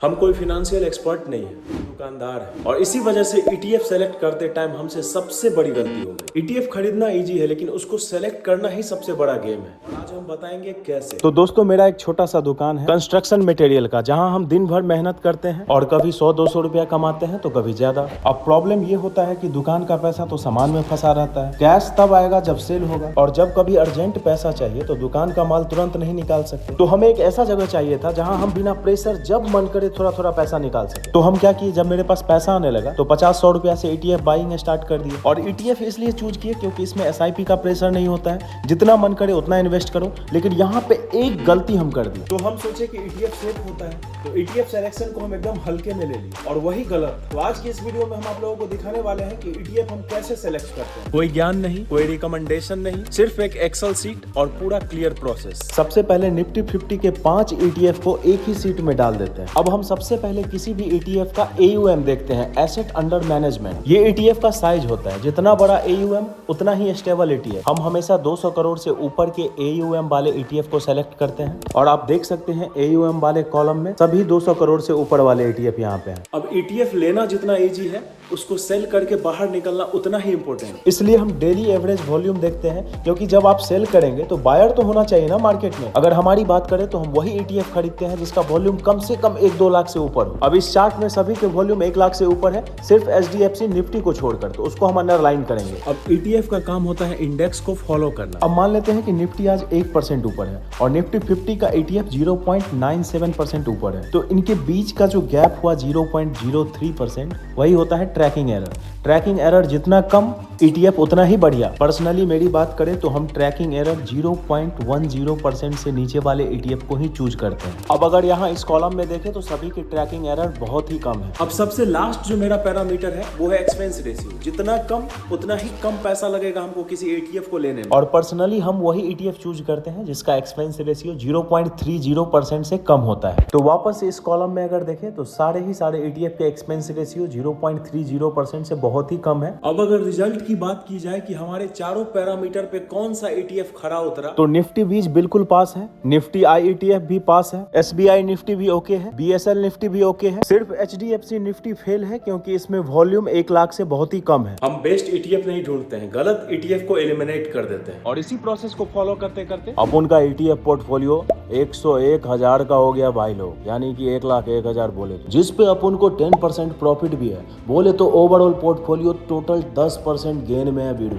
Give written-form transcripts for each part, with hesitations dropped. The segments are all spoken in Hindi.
हम कोई फिनेंशियल एक्सपर्ट नहीं है, दुकानदार है और इसी वजह से ETF सेलेक्ट करते टाइम हमसे सबसे बड़ी गलती हो गई। ETF खरीदना इजी है लेकिन उसको सेलेक्ट करना ही सबसे बड़ा गेम है और आज हम बताएंगे कैसे। तो दोस्तों, मेरा एक छोटा सा दुकान है कंस्ट्रक्शन मटेरियल का, जहां हम दिन भर मेहनत करते हैं और कभी 100-200 रुपया कमाते हैं तो कभी ज्यादा। अब प्रॉब्लम ये होता है कि दुकान का पैसा तो सामान में फंसा रहता है। कैश तब आएगा जब सेल होगा और जब कभी अर्जेंट पैसा चाहिए तो दुकान का माल तुरंत नहीं निकाल सकते। तो हमें एक ऐसा जगह चाहिए था जहाँ हम बिना प्रेशर जब मन करे थोड़ा थोड़ा पैसा निकाल सके। तो हम क्या किए, जब मेरे पास पैसा आने लगा तो 50-100 रुपया से ETF बाइंग स्टार्ट कर दिए। और ETF इसलिए चूज किए क्योंकि इसमें SIP का प्रेशर नहीं होता है, जितना मन करे उतना इन्वेस्ट करो। लेकिन यहाँ पे एक गलती हम कर दी, तो हम सोचे कि ETF सेफ होता है तो ETF सिलेक्शन को हम एकदम हल्के में ले लिए और वही गलत। तो आज की इस वीडियो में हम आप लोगों को दिखाने वाले हैं कि ETF हम कैसे सेलेक्ट करते हैं। कोई ज्ञान नहीं, कोई रिकमेंडेशन नहीं, सिर्फ एक एक्सेल सीट और पूरा क्लियर प्रोसेस। सबसे पहले निफ्टी 50 के 5 ETF को एक ही सीट में डाल देते हैं। अब हम सबसे पहले किसी भी ETF का AUM देखते हैं, एसेट अंडर मैनेजमेंट। ये ETF का साइज होता है, जितना बड़ा AUM उतना ही स्टेबल ETF। हम हमेशा 200 करोड़ से ऊपर के AUM वाले ETF को सेलेक्ट करते हैं और आप देख सकते हैं AUM वाले कॉलम में सभी 200 करोड़ से ऊपर वाले ETF यहाँ पे हैं। अब ETF लेना जितना इजी है, उसको सेल करके बाहर निकलना उतना ही इम्पोर्टेंट। इसलिए हम डेली एवरेज वॉल्यूम देखते हैं, क्योंकि जब आप सेल करेंगे तो बायर तो होना चाहिए ना मार्केट में। अगर हमारी बात करें तो हम वही ETF खरीदते हैं जिसका वॉल्यूम कम से कम 1-2 लाख से ऊपर हो। अब इस चार्ट में सभी के वॉल्यूम 1 लाख से ऊपर है, सिर्फ HDFC निफ्टी को छोड़कर, तो उसको हम अंडरलाइन करेंगे। अब ETF का काम होता है इंडेक्स को फॉलो करना। अब मान लेते हैं कि निफ्टी आज 1% ऊपर है और निफ्टी 50 का ETF 0.97% ऊपर है, तो इनके बीच का जो गैप हुआ 0.03%, वही होता है ट्रैकिंग एरर। ट्रैकिंग एरर जितना कम, ETF उतना ही बढ़िया। पर्सनली मेरी बात करें तो हम ट्रैकिंग एरर 0.10% से नीचे वाले ETF को ही चूज करते हैं। अब अगर यहाँ इस कॉलम में देखें तो सभी की ट्रैकिंग एरर बहुत ही कम है। अब सबसे लास्ट जो मेरा पैरामीटर है वो है एक्सपेंस रेशियो। जितना कम उतना ही कम पैसा लगेगा हमको किसी ETF को लेने में। और पर्सनली हम वही ETF चूज करते हैं जिसका एक्सपेंस रेशियो 0.30% से कम होता है। तो वापस इस कॉलम में अगर देखें तो सारे ETF के एक्सपेंस रेशियो 0.30% से बहुत ही कम है। अब अगर रिजल्ट की बात की जाए कि हमारे चारों पैरामीटर पे कौन सा ETF खरा उतरा, तो निफ्टी 20 बिल्कुल पास है, निफ्टी IETF भी पास है, SBI निफ्टी भी ओके है, BSL निफ्टी भी ओके है। सिर्फ HDFC निफ्टी फेल है क्योंकि इसमें वॉल्यूम 1 लाख से बहुत ही कम है। हम बेस्ट ETF नहीं ढूंढते हैं, गलत ETF को एलिमिनेट कर देते हैं और इसी प्रोसेस को फॉलो करते करते अब उनका ETF पोर्टफोलियो 101,000 का हो गया भाई लोग, यानी कि 1,01,000 बोले तो, जिस पे अपन को 10% प्रॉफिट भी है। बोले तो ओवरऑल पोर्टफोलियो टोटल 10% गेन में है वीरू।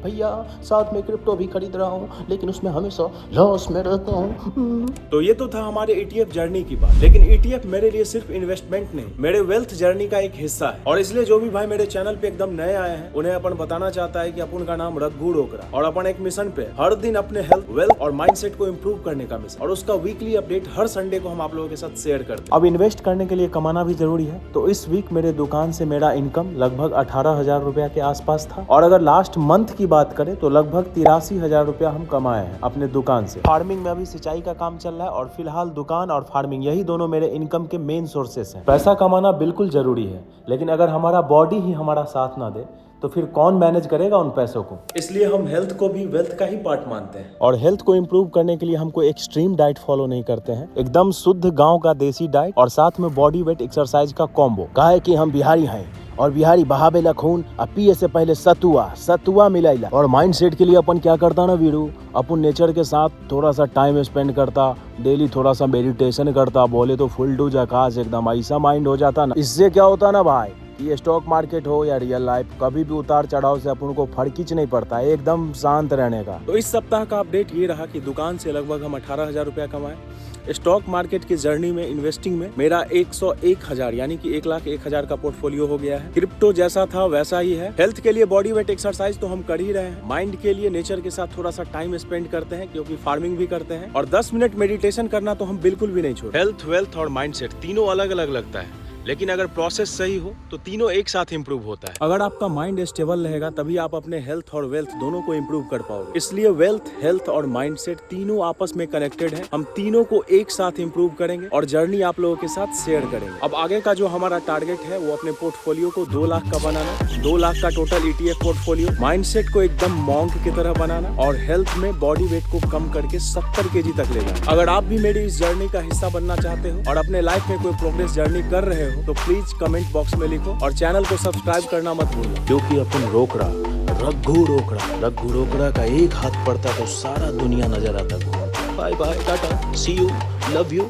भैया साथ में क्रिप्टो भी खरीद रहा हूँ लेकिन उसमें हमेशा लॉस में रहता हूँ। तो ये तो था हमारे ETF जर्नी की बात, लेकिन ETF मेरे लिए सिर्फ इन्वेस्टमेंट नहीं, मेरे वेल्थ जर्नी का एक हिस्सा है। और इसलिए जो भी भाई मेरे चैनल पे एकदम नए आए हैं उन्हें अपन बताना चाहता है कि अपन का नाम रघु डोकरा और अपन एक मिशन पे हर दिन अपने हेल्थ, वेल्थ और माइंडसेट को इम्प्रूव करने का मिशन, और उसका वीकली अपडेट हर संडे को हम आप लोगों के साथ शेयर करते हैं। अब इन्वेस्ट करने के लिए कमाना भी जरूरी है, तो इस वीक मेरे दुकान से मेरा इनकम लगभग 18,000 रुपया के आसपास था और अगर लास्ट मंथ की बात करें तो लगभग 83,000 रुपया हम कमाए हैं अपने दुकान से। फार्मिंग में अभी सिंचाई का काम चल रहा है और फिलहाल दुकान और फार्मिंग यही दोनों मेरे इनकम के मेन सोर्सेस हैं। पैसा कमाना बिल्कुल जरूरी है, लेकिन अगर हमारा बॉडी ही हमारा साथ ना दे तो फिर कौन मैनेज करेगा उन पैसों को। इसलिए हम हेल्थ को भी वेल्थ का ही पार्ट मानते हैं और हेल्थ को इम्प्रूव करने के लिए हमको एक्सट्रीम डाइट फॉलो नहीं करते हैं, एकदम शुद्ध गांव का देसी डाइट और साथ में बॉडी वेट एक्सरसाइज का कॉम्बो। काहे कि हम बिहारी हैं और बिहारी बहावेला खून, अब पिए से पहले सतुआ मिलाइला। और माइंड सेट के लिए अपन क्या करता ना वीरू, अपन नेचर के साथ थोड़ा सा टाइम स्पेंड करता, डेली थोड़ा सा मेडिटेशन करता, बोले तो फुल डू झकास एकदम ऐसा माइंड हो जाता ना। इससे क्या होता ना भाई, ये स्टॉक मार्केट हो या रियल लाइफ, कभी भी उतार चढ़ाव से अपन को फर्किच नहीं पड़ता है, एकदम शांत रहने का। तो इस सप्ताह का अपडेट ये रहा कि दुकान से लगभग हम 18,000 रुपया कमाए। स्टॉक मार्केट की जर्नी में, इन्वेस्टिंग में मेरा 101,000 यानी कि 1,01,000 का पोर्टफोलियो हो गया है। क्रिप्टो जैसा था वैसा ही है। हेल्थ के लिए बॉडी वेट एक्सरसाइज तो हम कर ही रहे हैं, माइंड के लिए नेचर के साथ थोड़ा सा टाइम स्पेंड करते हैं क्योंकि फार्मिंग भी करते हैं, और 10 मिनट मेडिटेशन करना तो हम बिल्कुल भी नहीं छोड़ते। हेल्थ, वेल्थ और माइंडसेट तीनों अलग अलग लगता है, लेकिन अगर प्रोसेस सही हो तो तीनों एक साथ इंप्रूव होता है। अगर आपका माइंड स्टेबल रहेगा तभी आप अपने हेल्थ और वेल्थ दोनों को इंप्रूव कर पाओगे। इसलिए वेल्थ, हेल्थ और माइंडसेट तीनों आपस में कनेक्टेड है। हम तीनों को एक साथ इंप्रूव करेंगे और जर्नी आप लोगों के साथ शेयर करेंगे। अब आगे का जो हमारा टारगेट है वो अपने पोर्टफोलियो को 2 लाख का बनाना, 2 लाख का टोटल ETF पोर्टफोलियो, माइंडसेट को एकदम मॉन्क की तरह बनाना और हेल्थ में बॉडी वेट को कम करके 70 kg तक ले जाना। अगर आप भी मेरी इस जर्नी का हिस्सा बनना चाहते हो और अपने लाइफ में कोई प्रोग्रेस जर्नी कर रहे हो तो प्लीज कमेंट बॉक्स में लिखो और चैनल को सब्सक्राइब करना मत भूलना, क्योंकि अपन रोकड़ा रघु रोकड़ा का एक हाथ पड़ता तो सारा दुनिया नजर आता। Bye bye, tata, see you, love you.